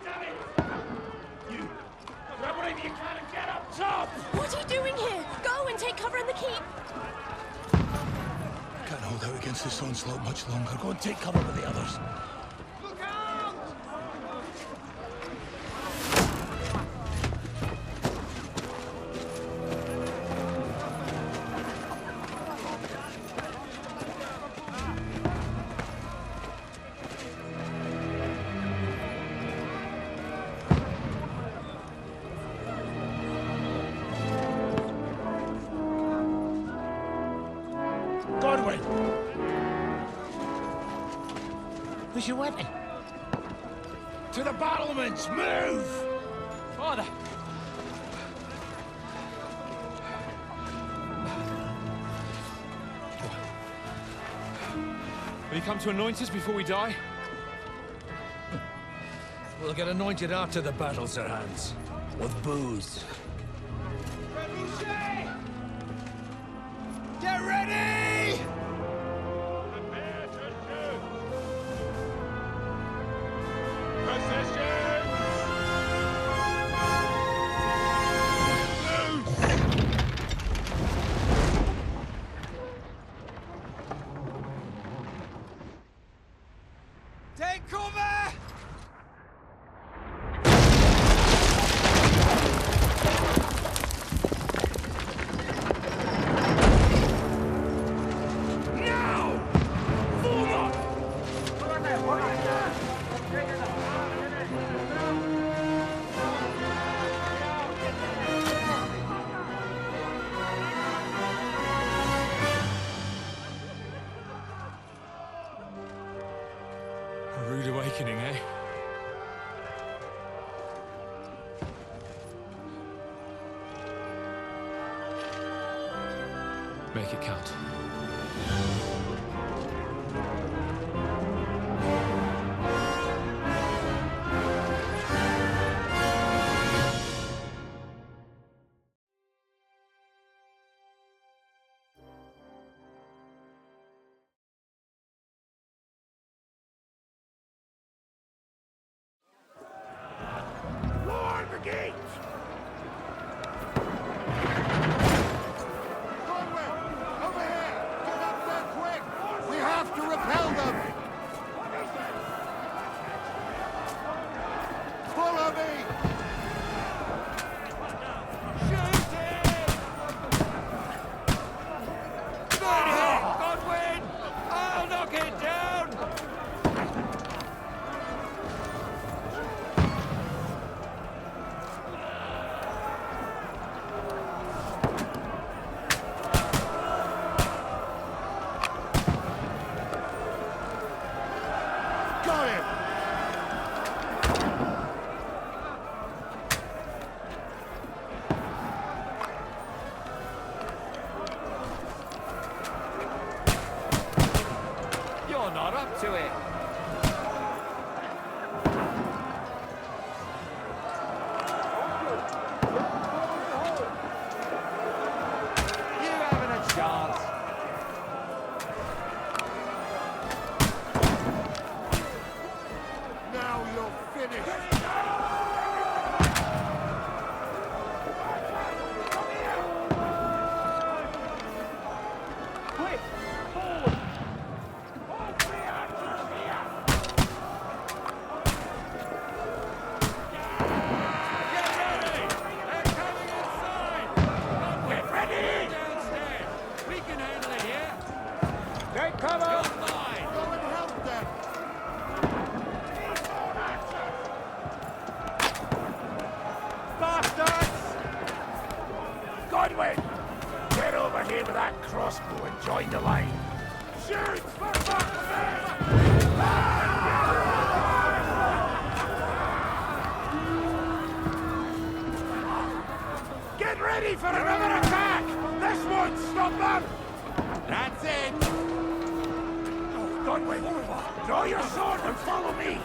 damn it! You! Grab whatever you can and get up top! What are you doing here? Go and take cover in the keep! Can't hold out against this onslaught much longer. Go and take cover with the others. Look out! Godwin! Where's your weapon? To the battlements! Move! Father! Will you come to anoint us before we die? We'll get anointed after the battle, Sir Hans. With booze. Get ready! Take cover! A rude awakening, eh? Make it count. Lower the gates! Over here! Get up there quick! We have to repel them! Follow me! Shoot him! Godwin! I'll knock it down! Got him! You're not up to it. You haven't a chance. Now you're finished! Quick! Forward! Get ready! They're coming inside! Get ready! Downstairs! We can handle it here! Take cover! You're mine! Go and help them! Bastards! Godwin! Get over here with that crossbow and join the line. Shoot! For fuck's sake! Get ready for another attack! This won't stop them! That's it! Oh, Godwin! Draw your sword and follow me!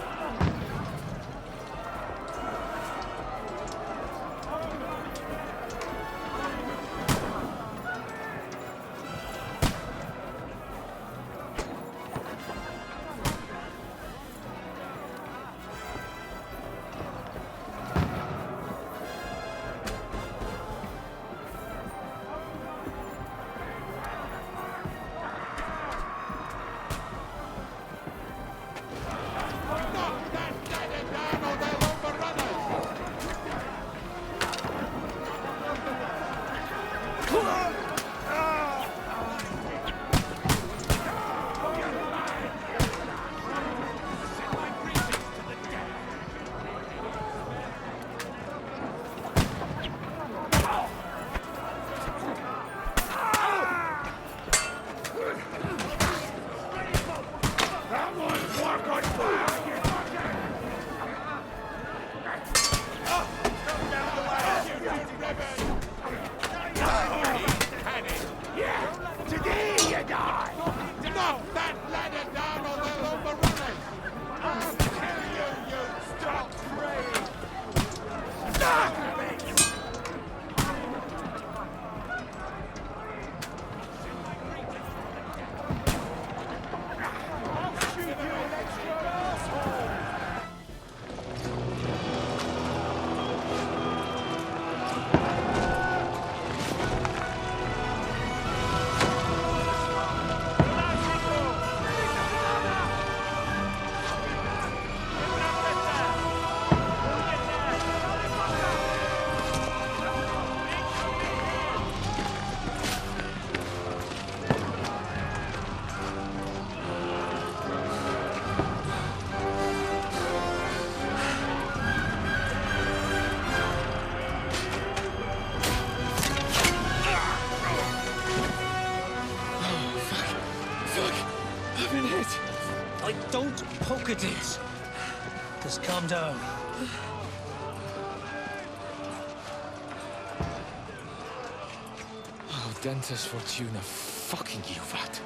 at this. Just calm down. Oh, Dentes Fortuna, fucking Juvat.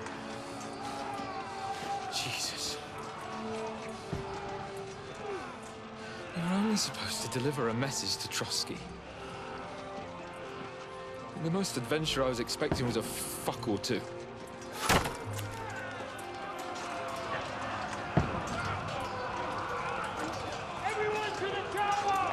Jesus. You're only supposed to deliver a message to Trotsky. And the most adventure I was expecting was a fuck or two. Everyone to the chopper!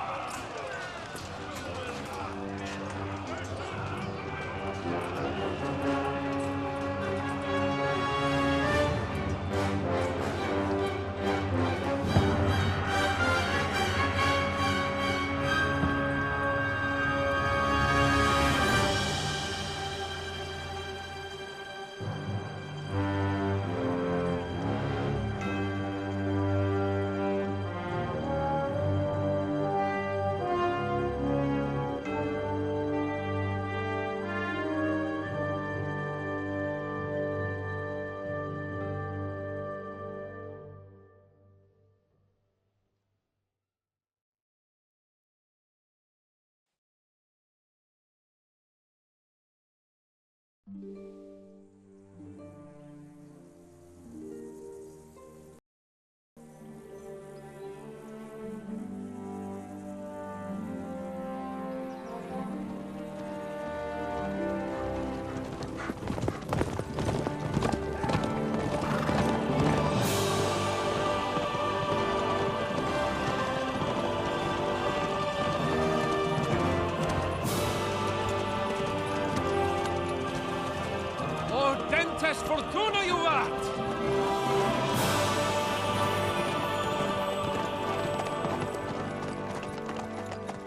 Dentes Fortuna, Juvat!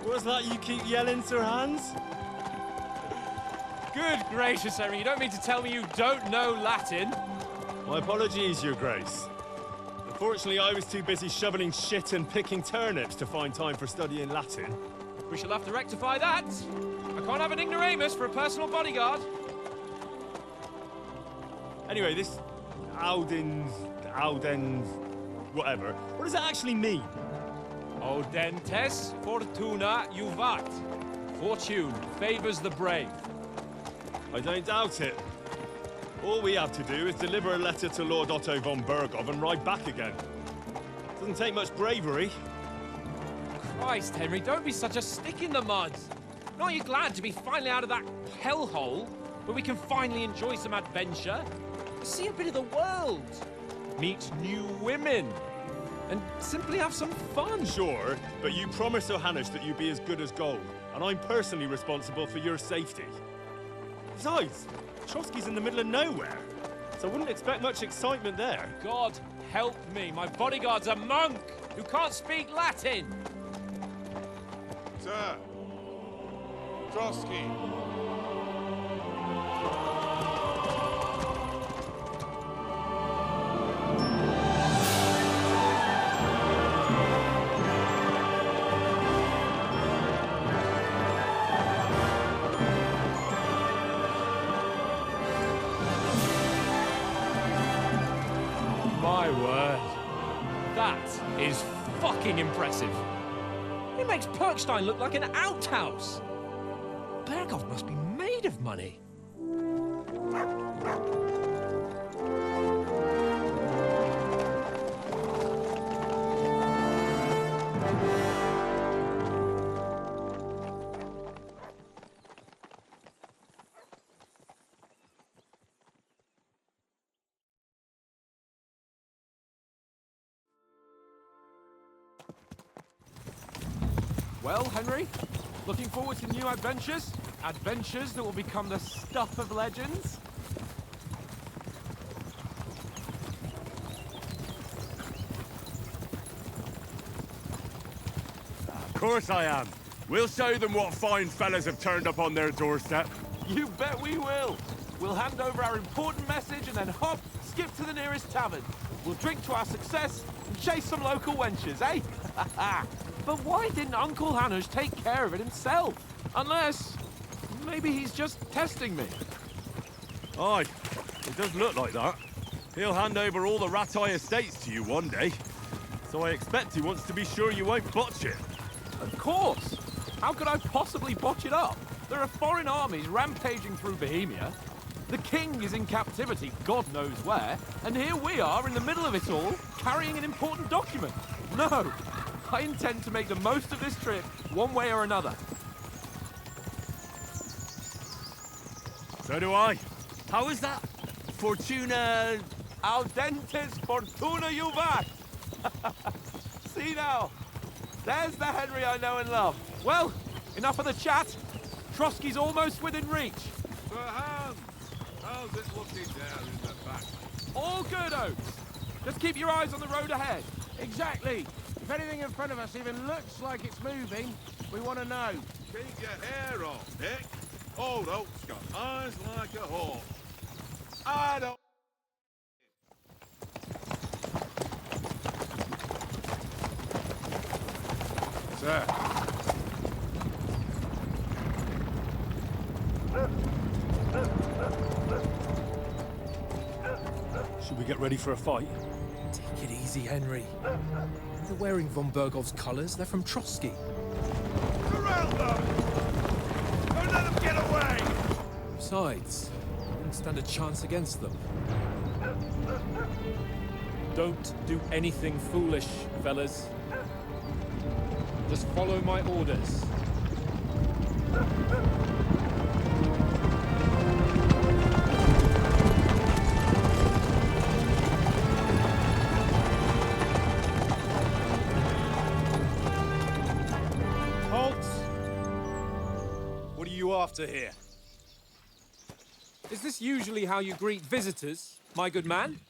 What's that you keep yelling, Sir Hans? Good gracious, Henry, you don't mean to tell me you don't know Latin? My apologies, Your Grace. Unfortunately, I was too busy shoveling shit and picking turnips to find time for studying Latin. We shall have to rectify that. I can't have an ignoramus for a personal bodyguard. Anyway, this Audens, whatever. What does that actually mean? Audentes Fortuna Juvat. Fortune favors the brave. I don't doubt it. All we have to do is deliver a letter to Lord Otto von Bergov and ride back again. Doesn't take much bravery. Christ, Henry, don't be such a stick in the mud. Aren't you glad to be finally out of that hellhole where we can finally enjoy some adventure? See a bit of the world, meet new women, and simply have some fun. Sure, but you promised Johannes that you'd be as good as gold, and I'm personally responsible for your safety. Besides, Trotsky's in the middle of nowhere, so I wouldn't expect much excitement there. God help me, my bodyguard's a monk who can't speak Latin. Sir. Trotsky. My word. That is fucking impressive. It makes Perkstein look like an outhouse. Bergov must be made of money. Well, Henry, looking forward to new adventures? Adventures that will become the stuff of legends? Of course I am. We'll show them what fine fellas have turned up on their doorstep. You bet we will. We'll hand over our important message and then hop, skip to the nearest tavern. We'll drink to our success and chase some local wenches, eh? But why didn't Uncle Hanush take care of it himself? Unless, maybe he's just testing me. Aye, it does look like that. He'll hand over all the Ratai estates to you one day. So I expect he wants to be sure you won't botch it. Of course! How could I possibly botch it up? There are foreign armies rampaging through Bohemia. The king is in captivity, God knows where, and here we are in the middle of it all, carrying an important document. No! I intend to make the most of this trip, one way or another. So do I. How is that? Fortuna... Audentes fortuna juvat! See now, there's the Henry I know and love. Well, enough of the chat. Trotsky's almost within reach. Sir Hans, how's it looking there in the back? All good, Oates. Just keep your eyes on the road ahead. Exactly. If anything in front of us even looks like it's moving, we want to know. Keep your hair on, Nick. Old Oak's got eyes like a hawk. I don't... Sir. Should we get ready for a fight? Take it easy, Henry. They're wearing von Bergov's colours. They're from Trotsky. Corral them! Don't let them get away! Besides, I wouldn't stand a chance against them. Don't do anything foolish, fellas. Just follow my orders. Halt! What are you after here? Is this usually how you greet visitors, my good man?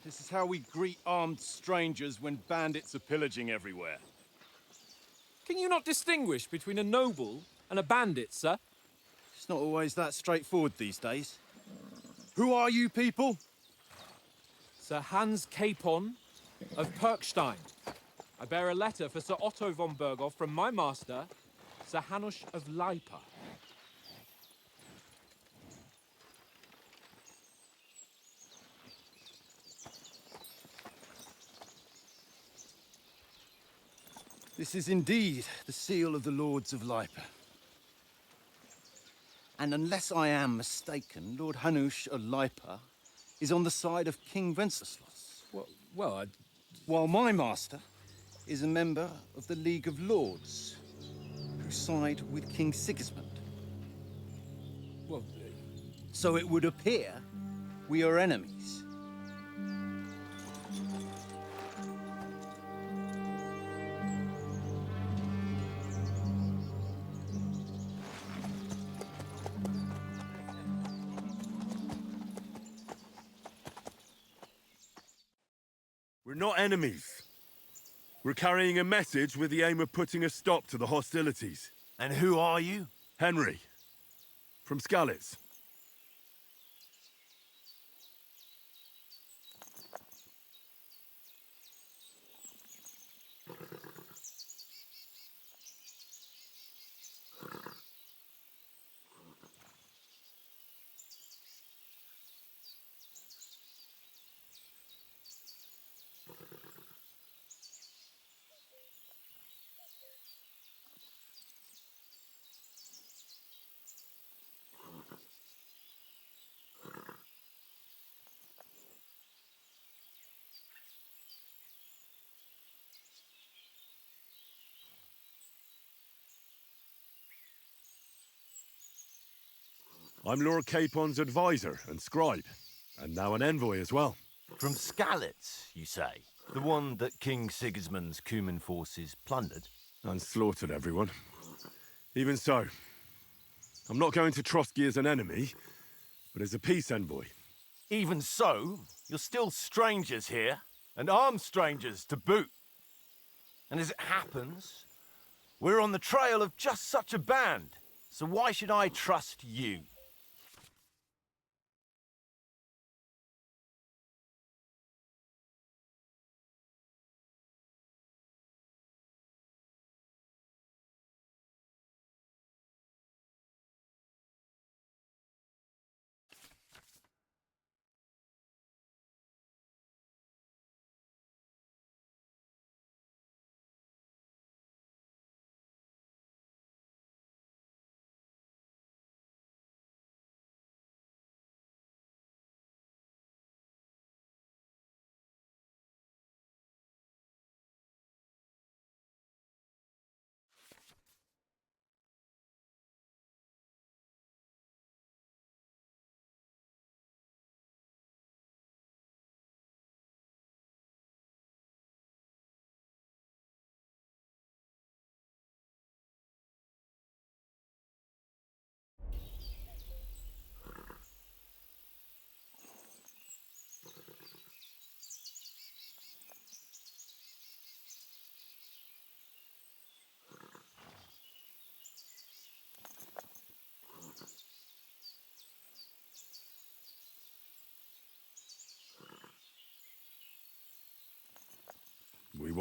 This is how we greet armed strangers when bandits are pillaging everywhere. Can you not distinguish between a noble and a bandit, sir? It's not always that straightforward these days. Who are you people? Sir Hans Capon of Perkstein. I bear a letter for Sir Otto von Berghoff from my master, Sir Hanush of Lipa. This is indeed the seal of the Lords of Lipa. And unless I am mistaken, Lord Hanush of Lipa is on the side of King Wenceslas. While my master is a member of the League of Lords, who side with King Sigismund. So it would appear we are enemies. We're not enemies. We're carrying a message with the aim of putting a stop to the hostilities. And who are you? Henry, from Skalitz. I'm Lord Capon's advisor and scribe, and now an envoy as well. From Skalitz, you say? The one that King Sigismund's Cuman forces plundered? And slaughtered everyone. Even so, I'm not going to Trotsky as an enemy, but as a peace envoy. Even so, you're still strangers here, and armed strangers to boot. And as it happens, we're on the trail of just such a band, so why should I trust you?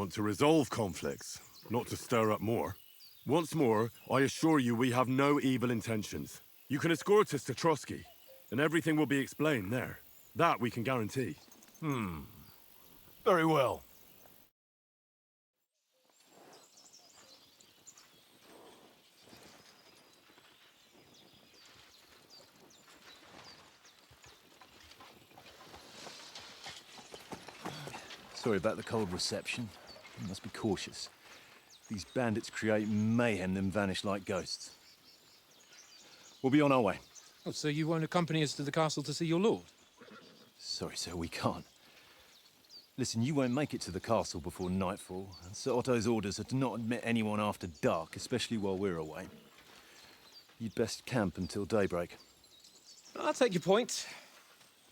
want to resolve conflicts, not to stir up more. Once more, I assure you we have no evil intentions. You can escort us to Trotsky, and everything will be explained there. That we can guarantee. Very well. Sorry about the cold reception. You must be cautious. These bandits create mayhem then vanish like ghosts. We'll be on our way. Oh, so you won't accompany us to the castle to see your lord? Sorry, sir, we can't. Listen, you won't make it to the castle before nightfall, and Sir Otto's orders are to not admit anyone after dark, especially while we're away. You'd best camp until daybreak. I'll take your point.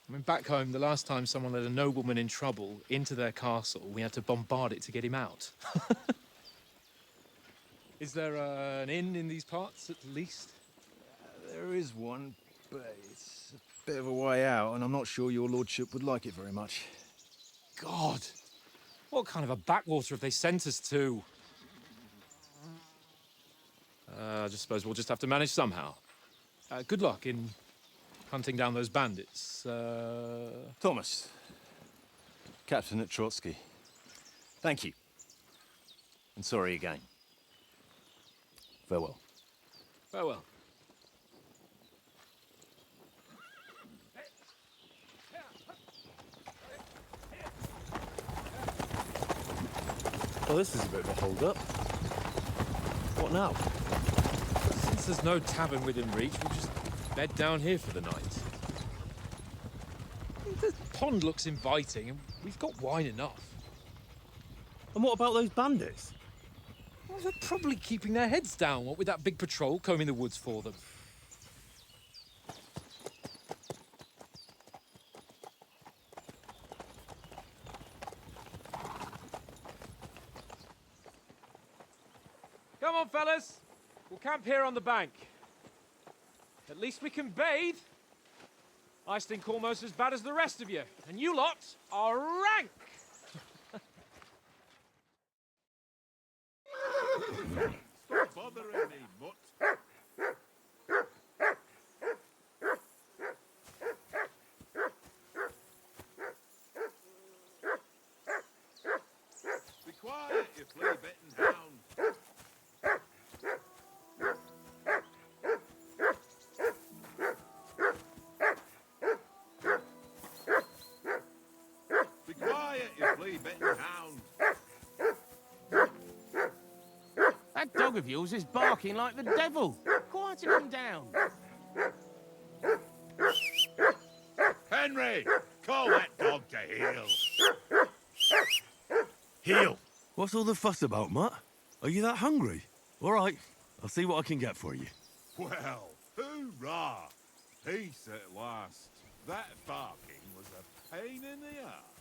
I mean, back home, the last time someone let a nobleman in trouble into their castle, we had to bombard it to get him out. Is there an inn in these parts, at least? There is one, but it's a bit of a way out, and I'm not sure your lordship would like it very much. God! What kind of a backwater have they sent us to? I just suppose we'll just have to manage somehow. Good luck in hunting down those bandits. Thomas, captain at Trotsky. Thank you. And sorry again. Farewell. Farewell. Well, this is a bit of a hold-up. What now? Since there's no tavern within reach, we'll just bed down here for the night. The pond looks inviting, and we've got wine enough. And what about those bandits? Well, they're probably keeping their heads down, what with that big patrol combing the woods for them. Come on, fellas. We'll camp here on the bank. At least we can bathe. I stink almost as bad as the rest of you, and you lot are rank. Stop bothering me, mutt. Be quiet, you flea-bitten hound. Be quiet, you flea-bitten hound. That dog of yours is barking like the devil. Quieten him down. Henry, call that dog to heel. Heel! What's all the fuss about, Mutt? Are you that hungry? All right, I'll see what I can get for you. Well, hoorah! Peace at last. That barking was a pain in the ass.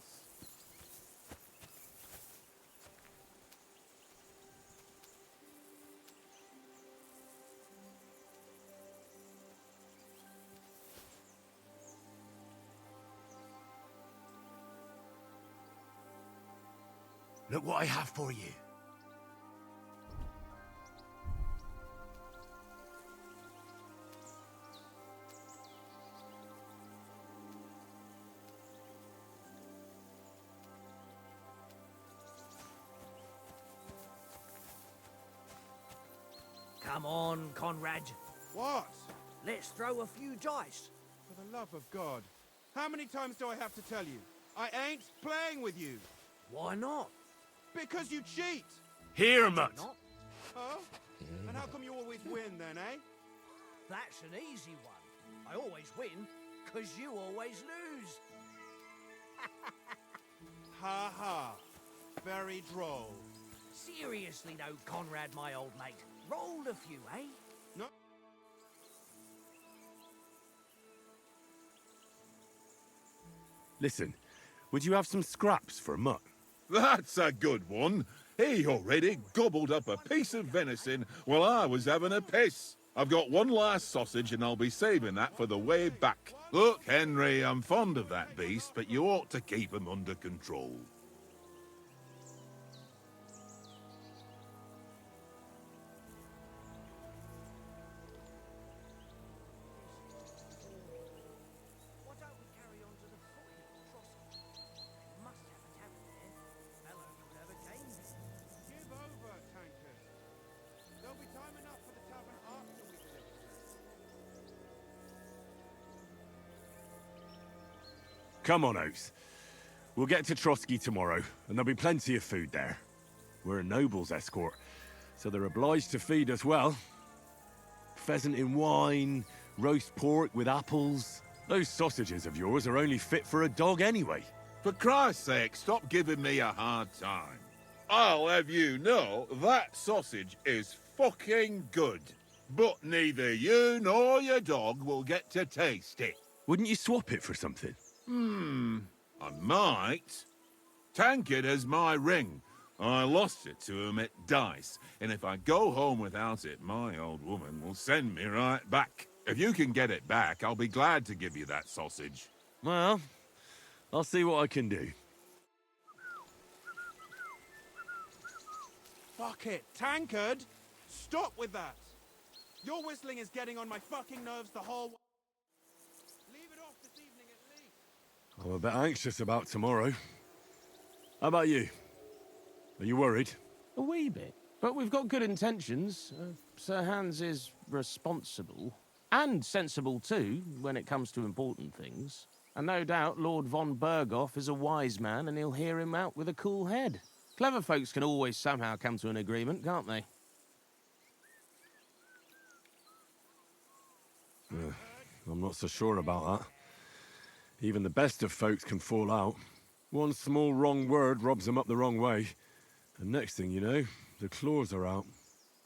Look what I have for you. Come on, Conrad. What? Let's throw a few dice. For the love of God. How many times do I have to tell you? I ain't playing with you. Why not? Because you cheat. Here, Mutt. Not? Oh? And how come you always win then, eh? That's an easy one. I always win, because you always lose. Ha ha. Very droll. Seriously though, Conrad, my old mate. Roll a few, eh? No. Listen, would you have some scraps for Mutt? That's a good one. He already gobbled up a piece of venison while I was having a piss. I've got one last sausage and I'll be saving that for the way back. Look, Henry, I'm fond of that beast, but you ought to keep him under control. Come on, Oates. We'll get to Trotsky tomorrow, and there'll be plenty of food there. We're a noble's escort, so they're obliged to feed us well. Pheasant in wine, roast pork with apples. Those sausages of yours are only fit for a dog anyway. For Christ's sake, stop giving me a hard time. I'll have you know that sausage is fucking good. But neither you nor your dog will get to taste it. Wouldn't you swap it for something? I might. Tankard has my ring. I lost it to him at dice, and if I go home without it, my old woman will send me right back. If you can get it back, I'll be glad to give you that sausage. Well, I'll see what I can do. Fuck it, Tankard! Stop with that! Your whistling is getting on my fucking nerves the whole way. Leave it off this evening at least. I'm a bit anxious about tomorrow. How about you? Are you worried? A wee bit. But we've got good intentions. Sir Hans is responsible. And sensible too, when it comes to important things. And no doubt Lord von Berghoff is a wise man and he'll hear him out with a cool head. Clever folks can always somehow come to an agreement, can't they? I'm not so sure about that. Even the best of folks can fall out. One small wrong word robs them up the wrong way. And next thing you know, the claws are out.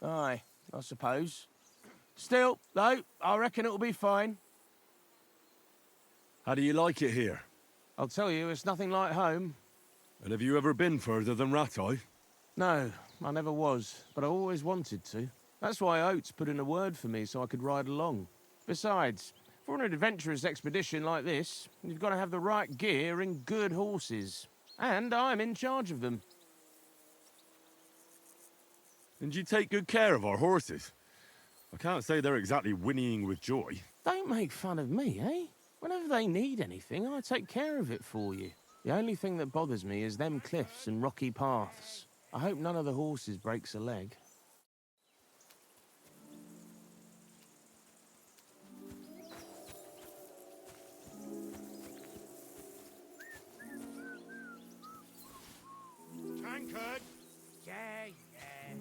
Aye, I suppose. Still, though, I reckon it'll be fine. How do you like it here? I'll tell you, it's nothing like home. And have you ever been further than Rattay? No, I never was, but I always wanted to. That's why Oates put in a word for me so I could ride along. Besides, for an adventurous expedition like this, you've got to have the right gear and good horses. And I'm in charge of them. And you take good care of our horses. I can't say they're exactly whinnying with joy. Don't make fun of me, eh? Whenever they need anything, I take care of it for you. The only thing that bothers me is them cliffs and rocky paths. I hope none of the horses breaks a leg. Tankard! Yeah, yeah.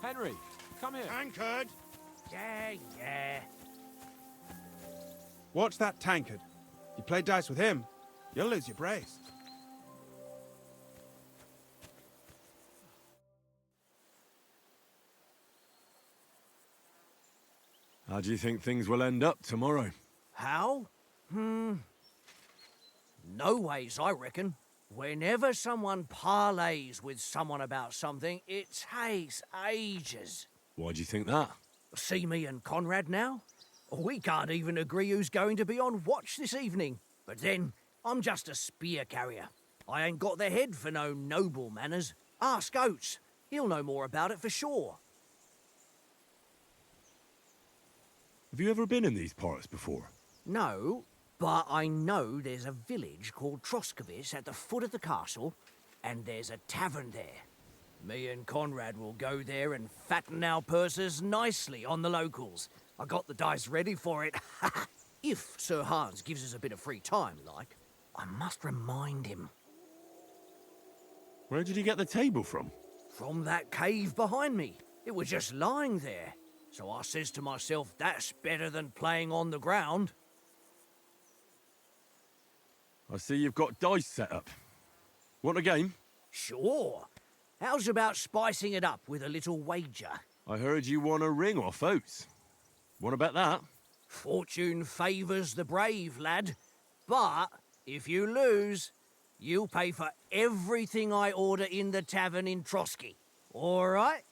Henry, come here. Tankard! Yeah, yeah. Watch that Tankard. You play dice with him, you'll lose your brace. How do you think things will end up tomorrow? How? No ways, I reckon. Whenever someone parleys with someone about something, it takes ages. Why do you think that? See me and Conrad now? We can't even agree who's going to be on watch this evening. But then, I'm just a spear carrier. I ain't got the head for no noble manners. Ask Oates. He'll know more about it for sure. Have you ever been in these parts before? No, but I know there's a village called Troskovic at the foot of the castle, and there's a tavern there. Me and Conrad will go there and fatten our purses nicely on the locals. I got the dice ready for it. If Sir Hans gives us a bit of free time, like, I must remind him. Where did you get the table from? From that cave behind me. It was just lying there. So I says to myself, that's better than playing on the ground. I see you've got dice set up. Want a game? Sure. How's about spicing it up with a little wager? I heard you won a ring off Oates. Want to bet that? Fortune favours the brave, lad. But if you lose, you'll pay for everything I order in the tavern in Trotsky. All right?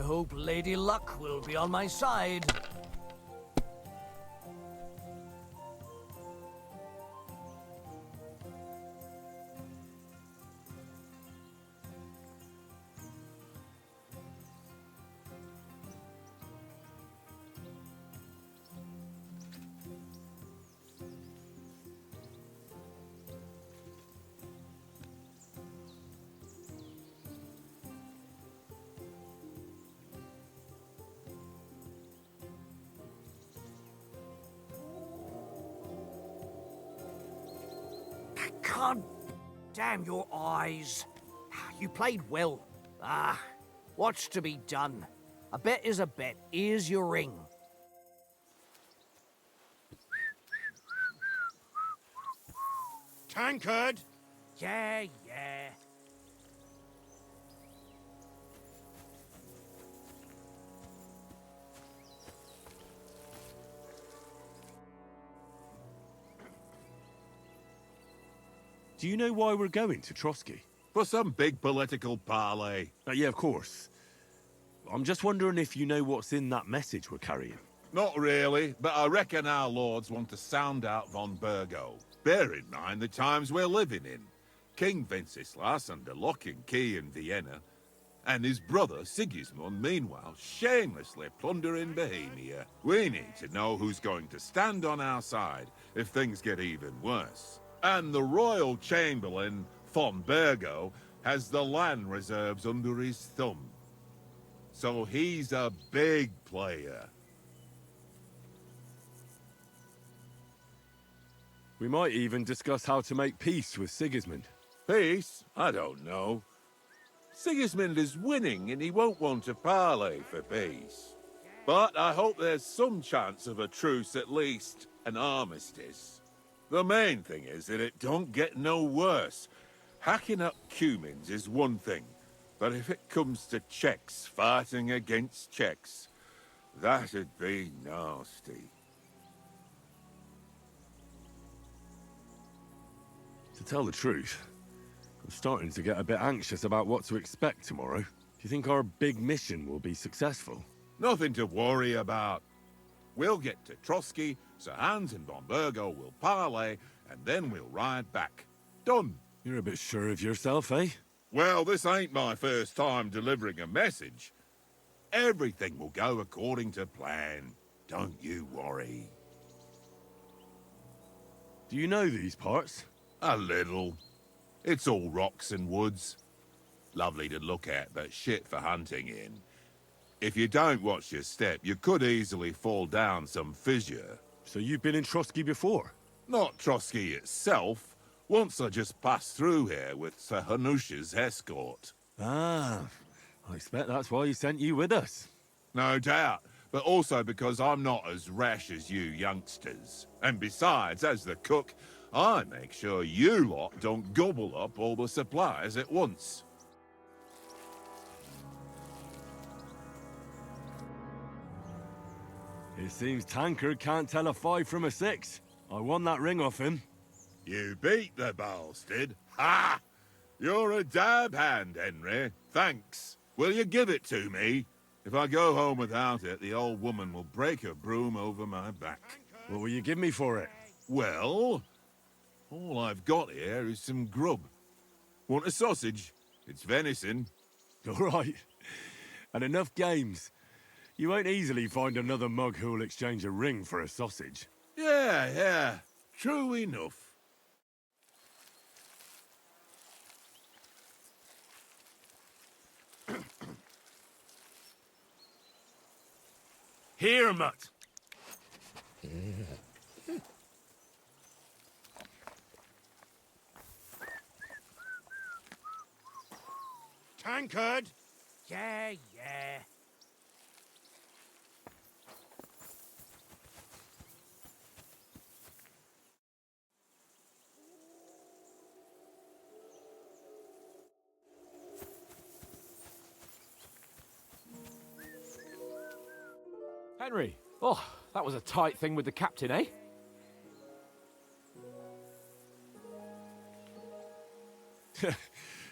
hope Lady Luck will be on my side. God damn your eyes. You played well. What's to be done? A bet is a bet. Here's your ring. Tankard! Yeah. Do you know why we're going to Trotsky? For some big political parley. Yeah, of course. I'm just wondering if you know what's in that message we're carrying. Not really, but I reckon our lords want to sound out von Burgo. Bear in mind the times we're living in. King Wenceslas under lock and key in Vienna, and his brother Sigismund, meanwhile, shamelessly plundering Bohemia. We need to know who's going to stand on our side if things get even worse. And the Royal Chamberlain, von Burgo, has the land reserves under his thumb. So he's a big player. We might even discuss how to make peace with Sigismund. Peace? I don't know. Sigismund is winning and he won't want to parley for peace. But I hope there's some chance of a truce, at least an armistice. The main thing is that it don't get no worse. Hacking up Cumans is one thing, but if it comes to Czechs fighting against Czechs, that'd be nasty. To tell the truth, I'm starting to get a bit anxious about what to expect tomorrow. Do you think our big mission will be successful? Nothing to worry about. We'll get to Trotsky, Sir Hans and von Burgo will parley, and then we'll ride back. Done. You're a bit sure of yourself, eh? Well, this ain't my first time delivering a message. Everything will go according to plan. Don't you worry. Do you know these parts? A little. It's all rocks and woods. Lovely to look at, but shit for hunting in. If you don't watch your step, you could easily fall down some fissure. So you've been in Trotsky before? Not Trotsky itself. Once I just passed through here with Sir Hanusha's escort. Ah, I expect that's why he sent you with us. No doubt, but also because I'm not as rash as you youngsters. And besides, as the cook, I make sure you lot don't gobble up all the supplies at once. It seems Tankard can't tell a 5 from a 6. I won that ring off him. You beat the bastard. Ha! You're a dab hand, Henry. Thanks. Will you give it to me? If I go home without it, the old woman will break her broom over my back. What will you give me for it? Well, all I've got here is some grub. Want a sausage? It's venison. All right. And enough games. You won't easily find another mug who'll exchange a ring for a sausage. Yeah. True enough. Here, mutt. Tankard! Yeah. Henry, oh, that was a tight thing with the captain, eh?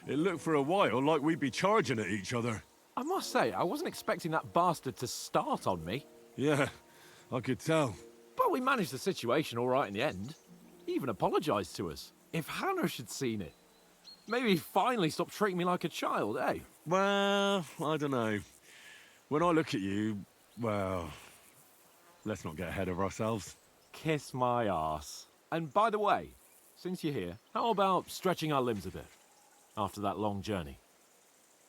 It looked for a while like we'd be charging at each other. I must say, I wasn't expecting that bastard to start on me. Yeah, I could tell. But we managed the situation all right in the end. He even apologised to us. If Hanush had seen it, maybe he'd finally stop treating me like a child, eh? Well, I don't know. When I look at you, well, let's not get ahead of ourselves. Kiss my arse. And by the way, since you're here, how about stretching our limbs a bit after that long journey?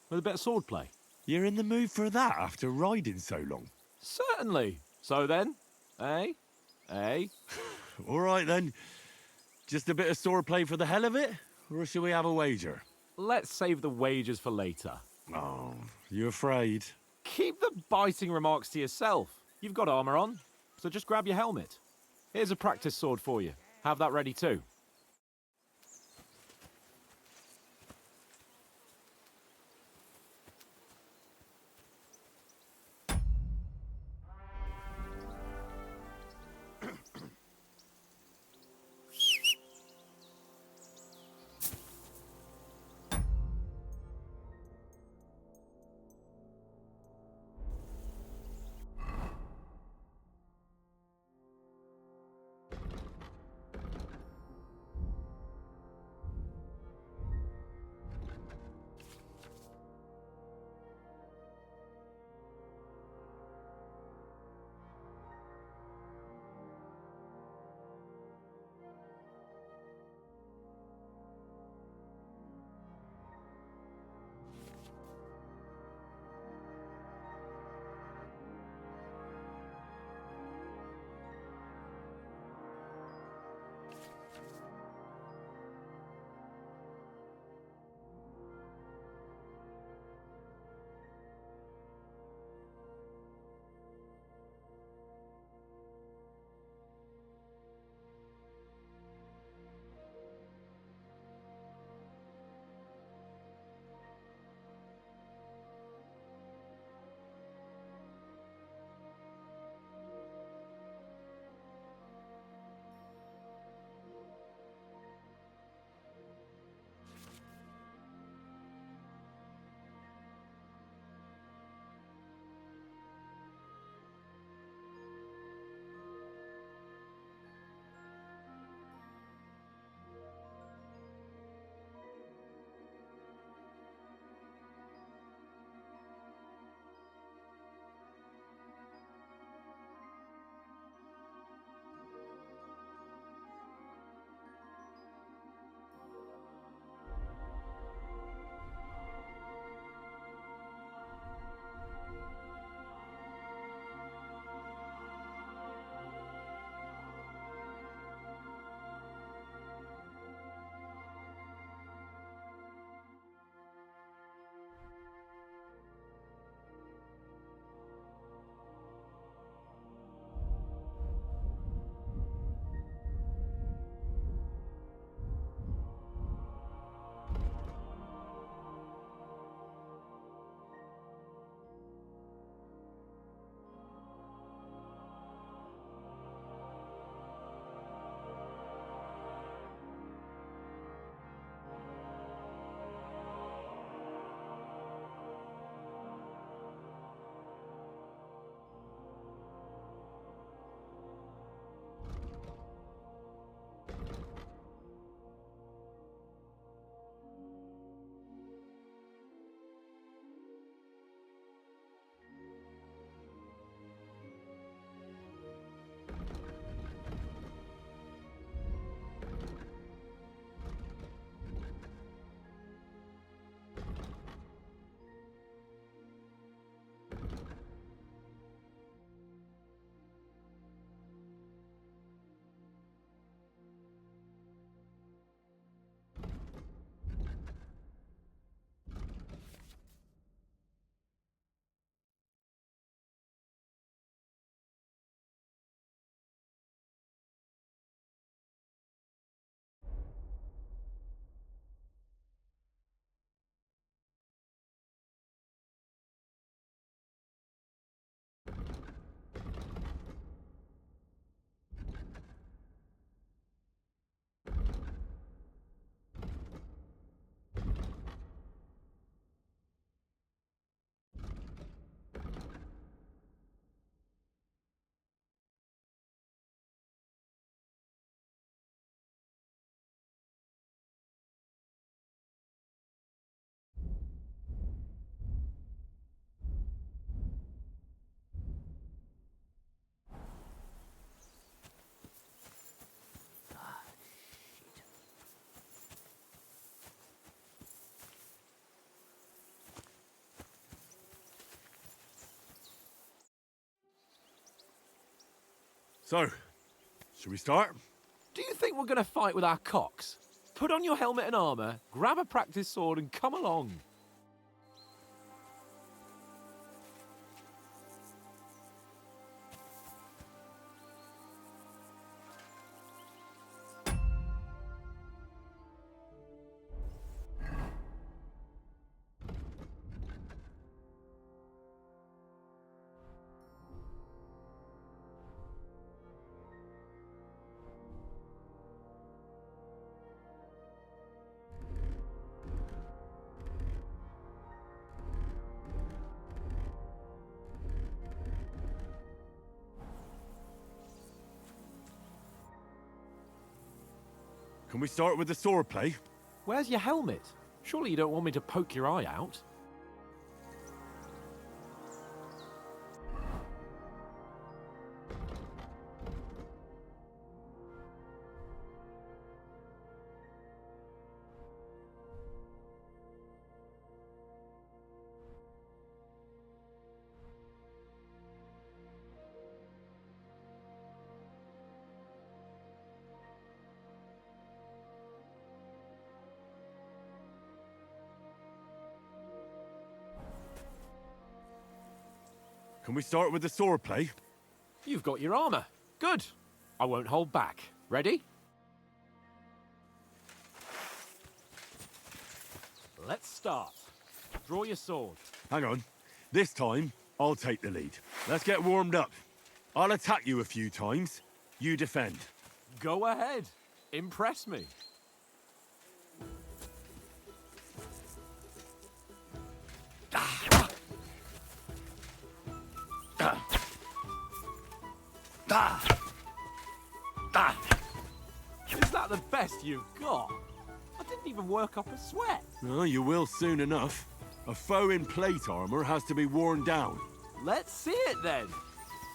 With a bit of swordplay. You're in the mood for that after riding so long? Certainly. So then, eh? Eh? All right then. Just a bit of swordplay for the hell of it? Or should we have a wager? Let's save the wagers for later. Oh, you afraid? Keep the biting remarks to yourself. You've got armour on, so just grab your helmet. Here's a practice sword for you. Have that ready too. So, should we start? Do you think we're going to fight with our cocks? Put on your helmet and armour, grab a practice sword and come along. Can we start with the sword play? Where's your helmet? Surely you don't want me to poke your eye out? Can we start with the sword play? You've got your armour. Good. I won't hold back. Ready? Let's start. Draw your sword. Hang on. This time, I'll take the lead. Let's get warmed up. I'll attack you a few times. You defend. Go ahead. Impress me. Is that the best you've got? I didn't even work up a sweat. Oh, you will soon enough. A foe in plate armor has to be worn down. Let's see it then.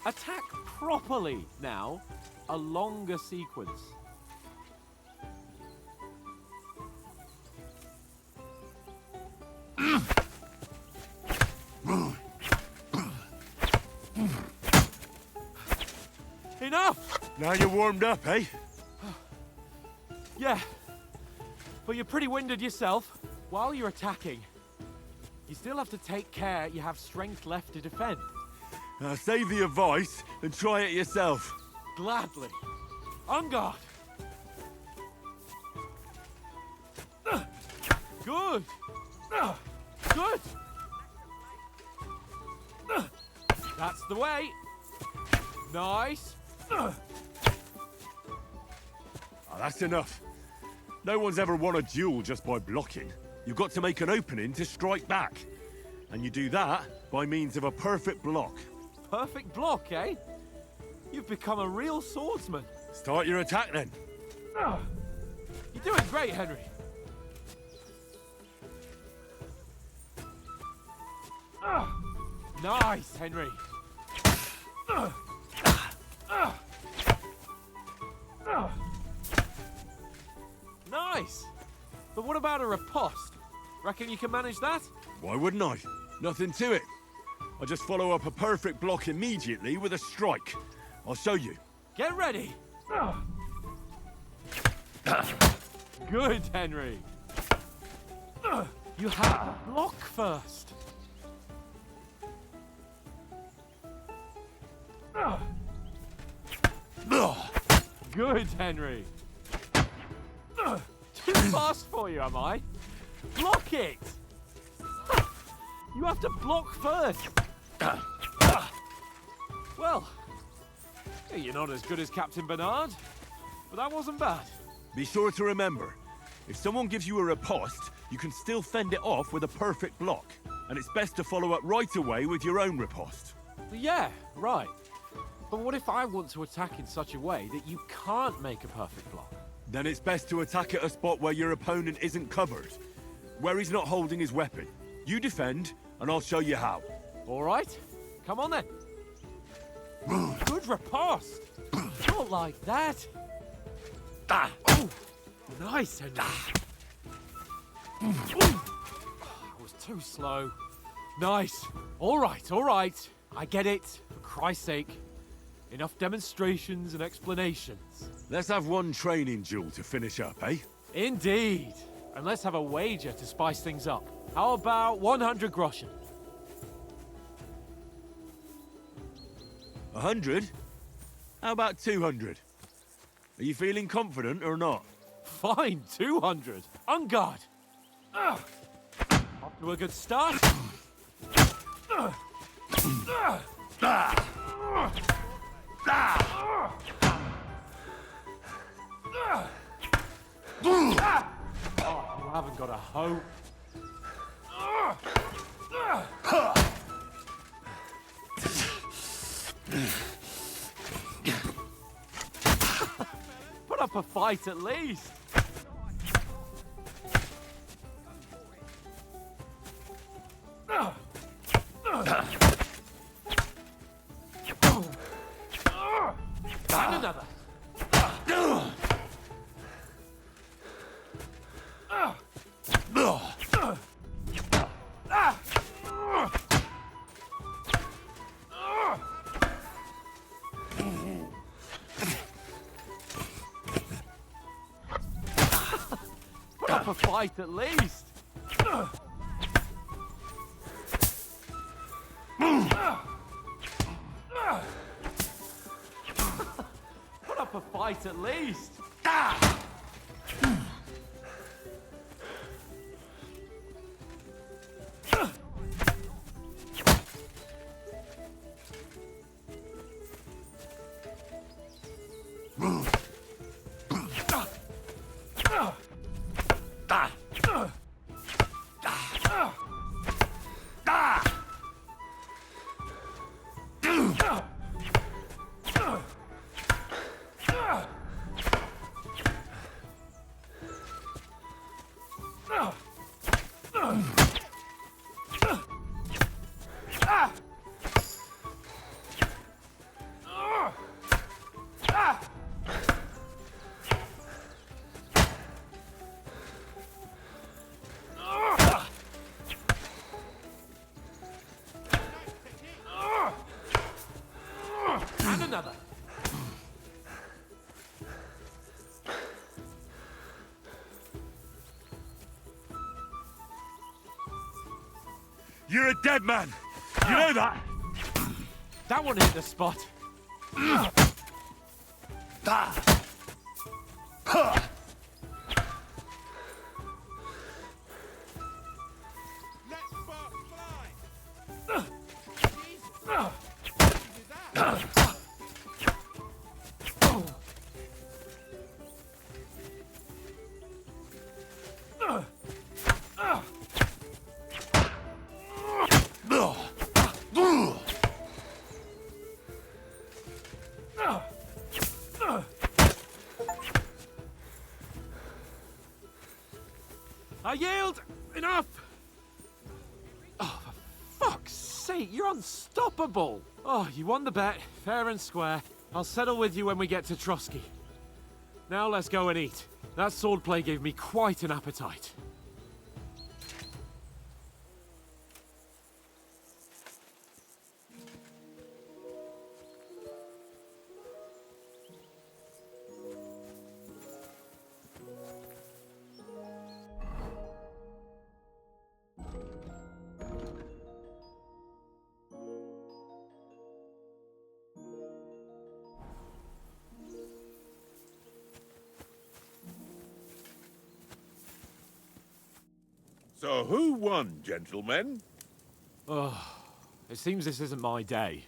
Attack properly now. A longer sequence. Enough! Now you're warmed up, eh? Yeah, but you're pretty winded yourself. While you're attacking, you still have to take care you have strength left to defend. Save the advice and try it yourself. Gladly. On guard. Good. Good. That's the way. Nice. Oh, that's enough. No one's ever won a duel just by blocking. You've got to make an opening to strike back. And you do that by means of a perfect block. Perfect block, eh? You've become a real swordsman. Start your attack then. You're doing great, Henry. Nice, Henry. Nice. But what about a riposte? Reckon you can manage that? Why wouldn't I? Nothing to it. I just follow up a perfect block immediately with a strike. I'll show you. Get ready. Good, Henry. You have to block first. Good, Henry. Too fast for you, am I? Block it! You have to block first. Well, you're not as good as Captain Bernard, but that wasn't bad. Be sure to remember, if someone gives you a riposte, you can still fend it off with a perfect block. And it's best to follow up right away with your own riposte. Yeah, right. But what if I want to attack in such a way that you can't make a perfect block? Then it's best to attack at a spot where your opponent isn't covered. Where he's not holding his weapon. You defend, and I'll show you how. All right. Come on then. Good riposte. Not like that. Oh, nice, Henry. I was too slow. Nice. All right, all right. I get it. For Christ's sake. Enough demonstrations and explanations. Let's have one training duel to finish up, eh? Indeed. And let's have a wager to spice things up. How about 100 groschen? 100? How about 200? Are you feeling confident or not? Fine, 200. On guard. Off to a good start. Oh, you haven't got a hope. Put up a fight at least. And another. Put up a fight at least. Put up a fight at least. And another. You're a dead man! You know that? That one hit the spot. Let sparks fly! I yield! Enough! Oh, for fuck's sake, you're unstoppable! Oh, you won the bet, fair and square. I'll settle with you when we get to Trotsky. Now let's go and eat. That swordplay gave me quite an appetite. So who won, gentlemen? Oh, it seems this isn't my day.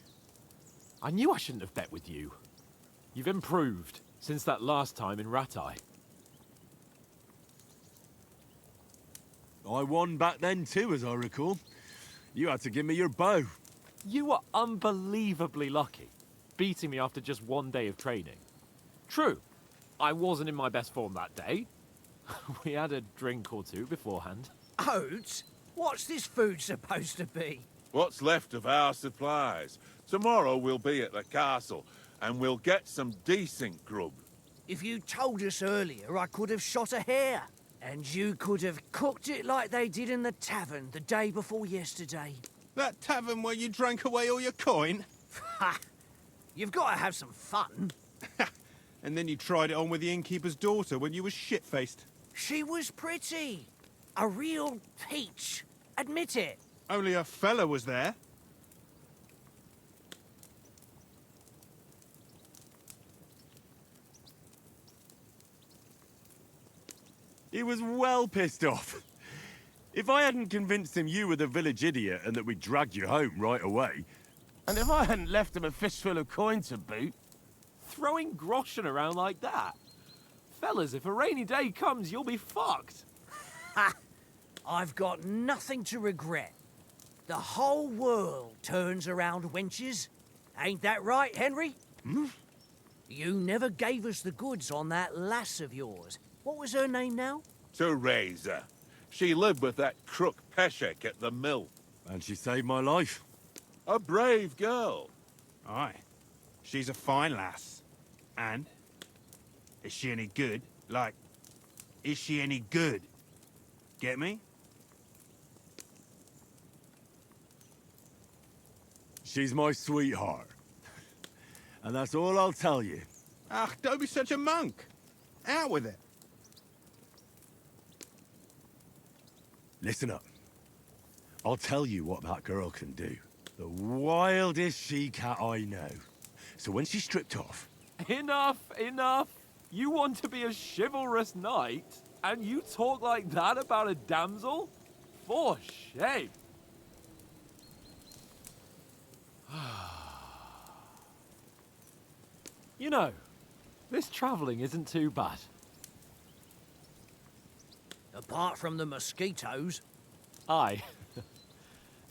I knew I shouldn't have bet with you. You've improved since that last time in Ratai. I won back then too, as I recall. You had to give me your bow. You were unbelievably lucky, beating me after just one day of training. True, I wasn't in my best form that day. We had a drink or two beforehand. Oats? What's this food supposed to be? What's left of our supplies. Tomorrow we'll be at the castle, and we'll get some decent grub. If you told us earlier, I could have shot a hare. And you could have cooked it like they did in the tavern the day before yesterday. That tavern where you drank away all your coin? Ha! You've got to have some fun. And then you tried it on with the innkeeper's daughter when you were shit-faced. She was pretty. A real peach. Admit it. Only a fella was there. He was well pissed off. If I hadn't convinced him you were the village idiot and that we'd dragged you home right away... And if I hadn't left him a fistful of coin to boot... Throwing groschen around like that? Fellas, if a rainy day comes, you'll be fucked. Ha! I've got nothing to regret. The whole world turns around wenches. Ain't that right, Henry? Hmm? You never gave us the goods on that lass of yours. What was her name now? Teresa. She lived with that crook Peshek at the mill. And she saved my life. A brave girl. Aye. She's a fine lass. And? Is she any good? Like, is she any good? Get me? She's my sweetheart. And that's all I'll tell you. Ah, don't be such a monk. Out with it. Listen up. I'll tell you what that girl can do. The wildest she-cat I know. So when she's stripped off... Enough, enough. You want to be a chivalrous knight, and you talk like that about a damsel? For shame. You know, this travelling isn't too bad. Apart from the mosquitoes. Aye.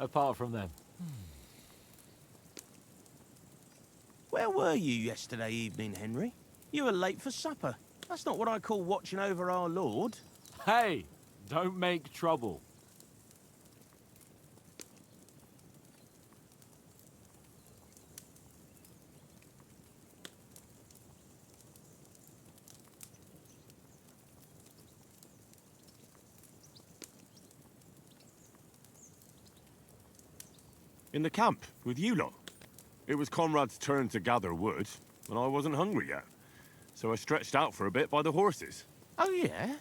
Apart from them. Where were you yesterday evening, Henry? You were late for supper. That's not what I call watching over our Lord. Hey, don't make trouble. In the camp, with you lot. It was Conrad's turn to gather wood, and I wasn't hungry yet. So I stretched out for a bit by the horses. Oh, yeah?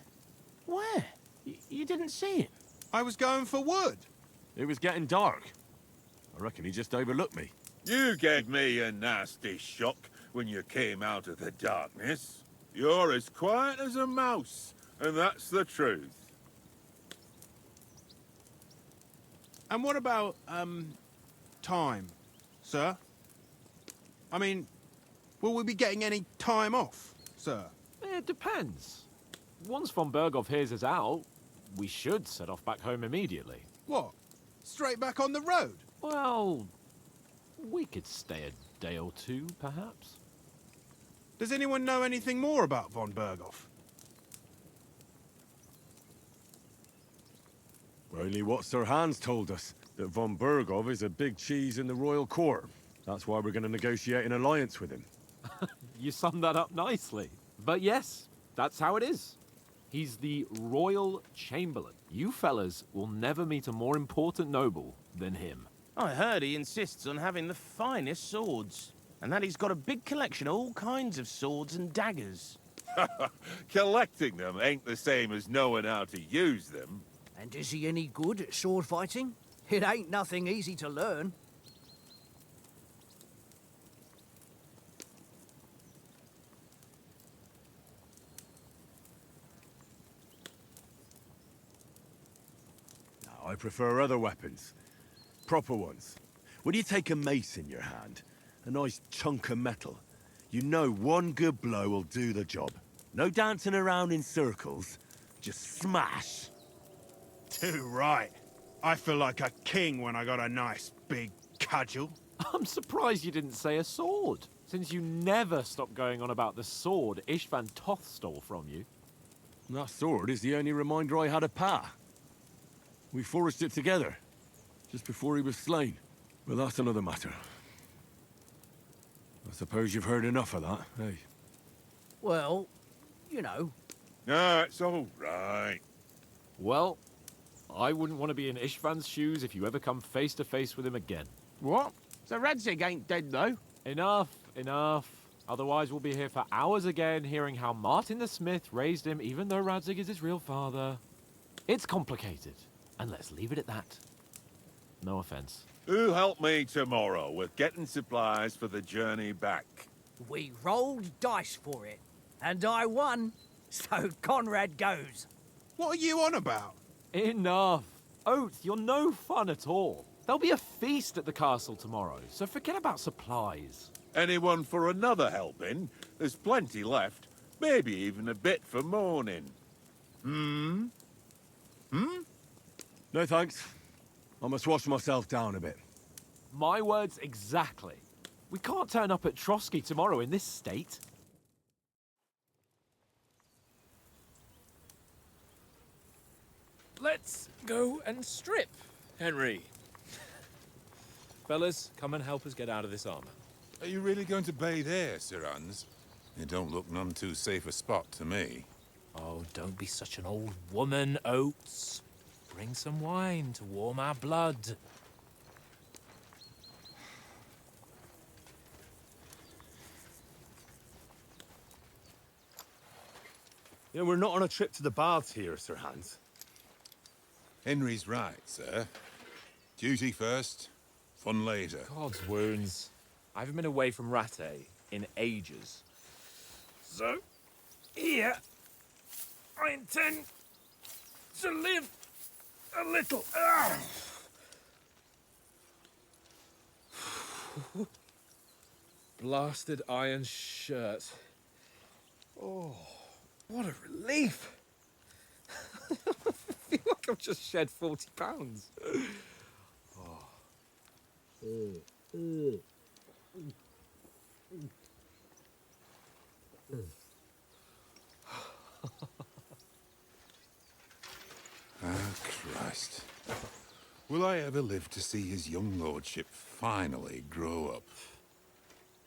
Where? You didn't see him? I was going for wood. It was getting dark. I reckon he just overlooked me. You gave me a nasty shock when you came out of the darkness. You're as quiet as a mouse, and that's the truth. And what about, time, sir? I mean, will we be getting any time off, sir? It depends. Once von Berghoff hears us out, we should set off back home immediately. What? Straight back on the road? Well, we could stay a day or two, perhaps. Does anyone know anything more about von Berghoff? Only what Sir Hans told us, that von Berghoff is a big cheese in the royal court. That's why we're going to negotiate an alliance with him. You summed that up nicely. But yes, that's how it is. He's the royal chamberlain. You fellas will never meet a more important noble than him. I heard he insists on having the finest swords, and that he's got a big collection of all kinds of swords and daggers. Collecting them ain't the same as knowing how to use them. And is he any good at sword fighting? It ain't nothing easy to learn. I prefer other weapons. Proper ones. When you take a mace in your hand, a nice chunk of metal, you know one good blow will do the job. No dancing around in circles, just smash. Too right. I feel like a king when I got a nice big cudgel. I'm surprised you didn't say a sword, since you never stop going on about the sword Ishvan Toth stole from you. That sword is the only reminder I had of Pa. We forged it together, just before he was slain. But that's another matter. I suppose you've heard enough of that, eh? Well, you know. No, it's all right. Well, I wouldn't want to be in Ishvan's shoes if you ever come face to face with him again. What? So Radzig ain't dead, though? Enough, Enough. Otherwise, we'll be here for hours again, hearing how Martin the Smith raised him, even though Radzig is his real father. It's complicated, and let's leave it at that. No offense. Who help me tomorrow with getting supplies for the journey back? We rolled dice for it, and I won, so Conrad goes. What are you on about? Enough. Oath, you're no fun at all. There'll be a feast at the castle tomorrow, so forget about supplies. Anyone for another helping? There's plenty left. Maybe even a bit for morning. Hmm? No thanks. I must wash myself down a bit. My words exactly. We can't turn up at Trotsky tomorrow in this state. Let's go and strip, Henry. Fellas, come and help us get out of this armor. Are you really going to bathe here, Sir Hans? It don't look none too safe a spot to me. Oh, don't be such an old woman, Oates. Bring some wine to warm our blood. You know, we're not on a trip to the baths here, Sir Hans. Henry's right, sir. Duty first, fun later. God's wounds. I haven't been away from Rattay in ages. So, here, I intend to live a little. Blasted iron shirt. Oh, what a relief. I feel like I've just shed 40 pounds. Christ. Will I ever live to see his young lordship finally grow up?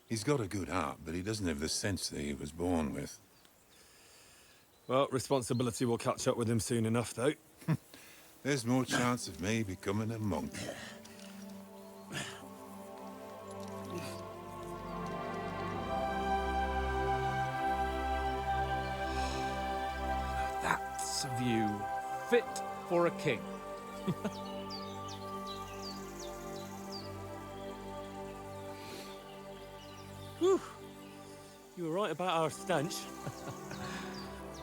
He's got a good heart, but he doesn't have the sense that he was born with. Well, responsibility will catch up with him soon enough, though. There's more chance of me becoming a monk. That's a view fit for a king. Whew. You were right about our stench.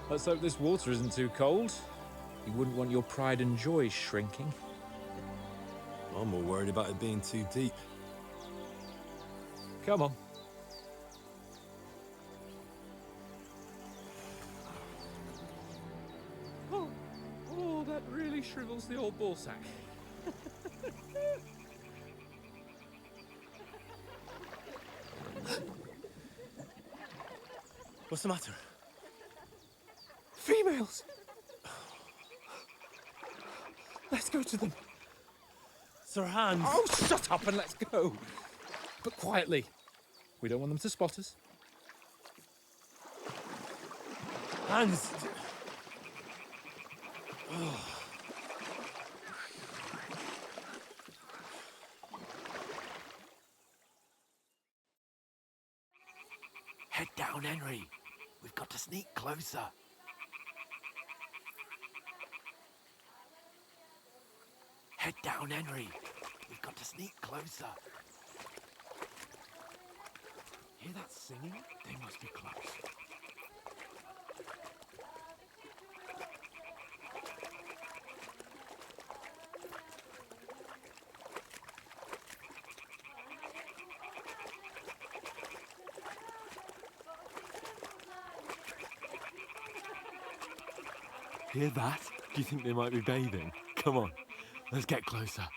Let's hope this water isn't too cold. You wouldn't want your pride and joy shrinking. I'm more worried about it being too deep. Come on. Oh, that really shrivels the old ball sack. What's the matter? Females! Let's go to them. Sir Hans! Oh, shut up and let's go. But quietly. We don't want them to spot us. Hans! Head down, Henry. We've got to sneak closer. Head down, Henry. We've got to sneak closer. Hear that singing? They must be close. Hear that? Do you think they might be bathing? Come on, let's get closer.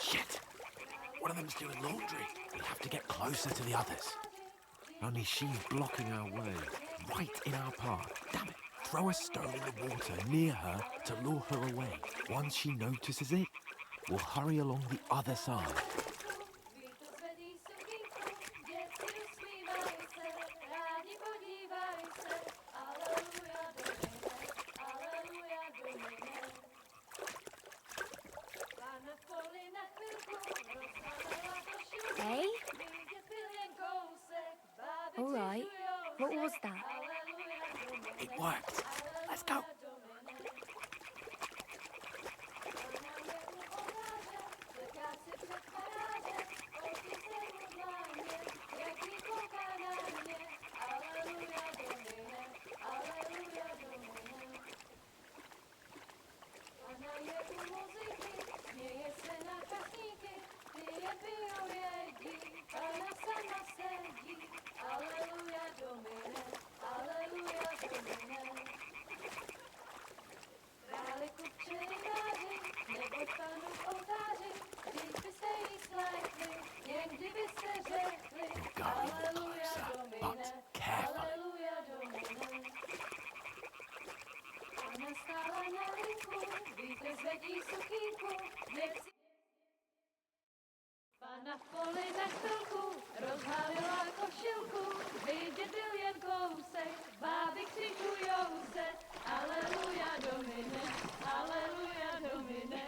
Shit! One of them's doing laundry. We'll have to get closer to the others. Only she's blocking our way, right in our path. Damn it! Throw a stone in the water near her to lure her away. Once she notices it, we'll hurry along the other side. All right. What was that? It worked. Let's go. Go a little closer, but carefully. Pana v poli na chvilku rozhalila košilku, vidět byl jen kousek, báby křičujou se, aleluja Domine, aleluja Domine.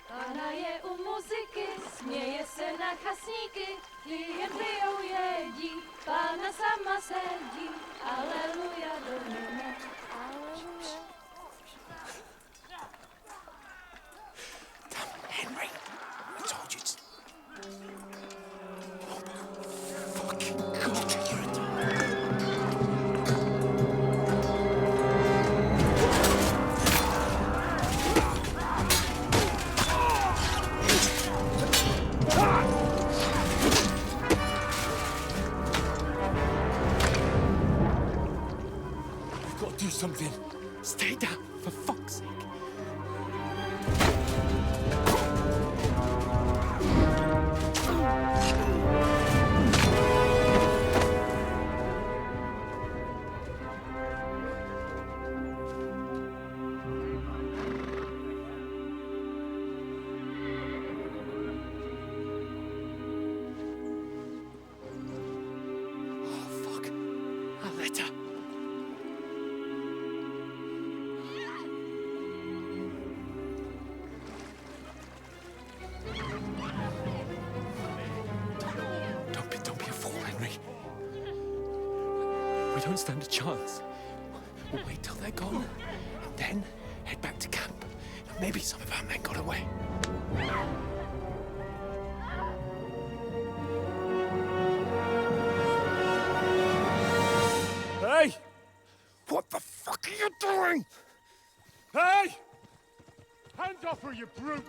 Pana je u muziky, směje se na chasníky, ty jen pijou jedí, Pána sama sedí, aleluja Domine, aleluja. Henry, I told you to... We've got to do something. Stay down, for fuck's sake. Don't be a fool, Henry. We don't stand a chance. We'll wait till they're gone, and then head back to camp. Maybe some of our men got away. Hey! What the fuck are you doing? Hey! Hands off her, you brute!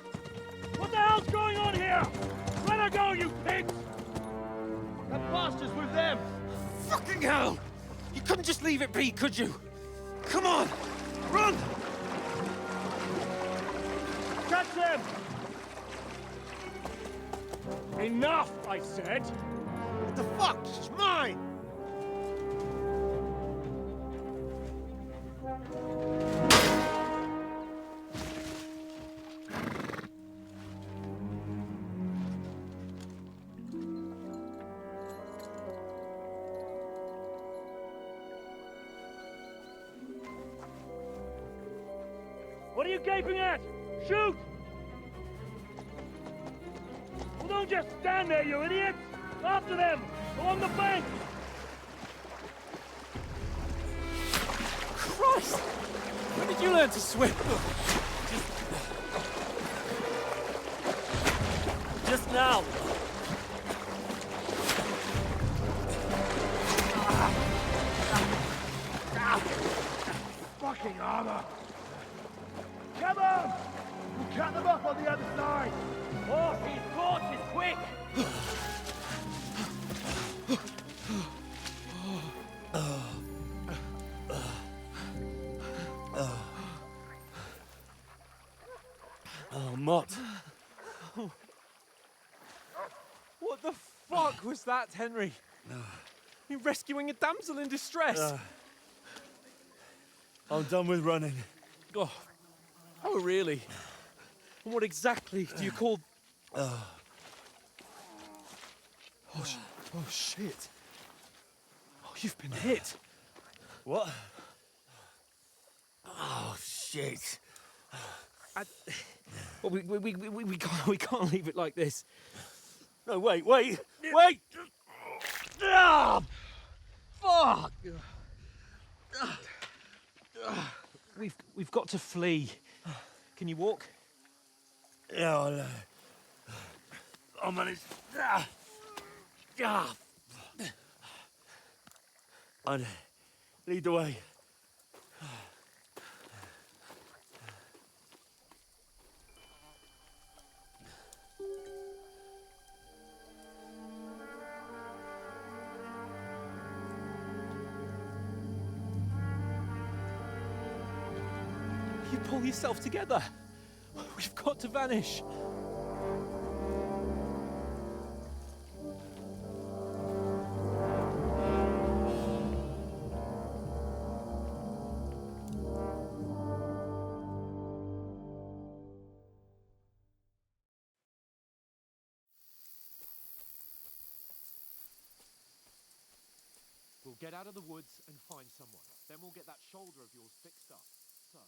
What the hell's going on here? Let her go, you pigs! That bastard's with them! Fucking hell! You couldn't just leave it be, could you? Come on! Run! Catch them! Enough, I said! What the fuck? It's mine! What are you gaping at? Shoot! Well, don't just stand there, you idiots! After them! Along the bank! Christ! When did you learn to swim? Just now. Fucking armor! Come on! We'll cut them off on the other side! Oh, he's torches, quick! Oh, Mott. What the fuck was that, Henry? You rescuing a damsel in distress? I'm done with running. Oh, really? And what exactly do you call... Oh, shit. Oh, you've been hit. What? Oh, shit. Well, we can't leave it like this. No, wait! Wait! Ah! Fuck! We've got to flee. Can you walk? Yeah, I'll manage. I'd lead the way. You pull yourself together. We've got to vanish. We'll get out of the woods and find someone. Then we'll get that shoulder of yours fixed up. So,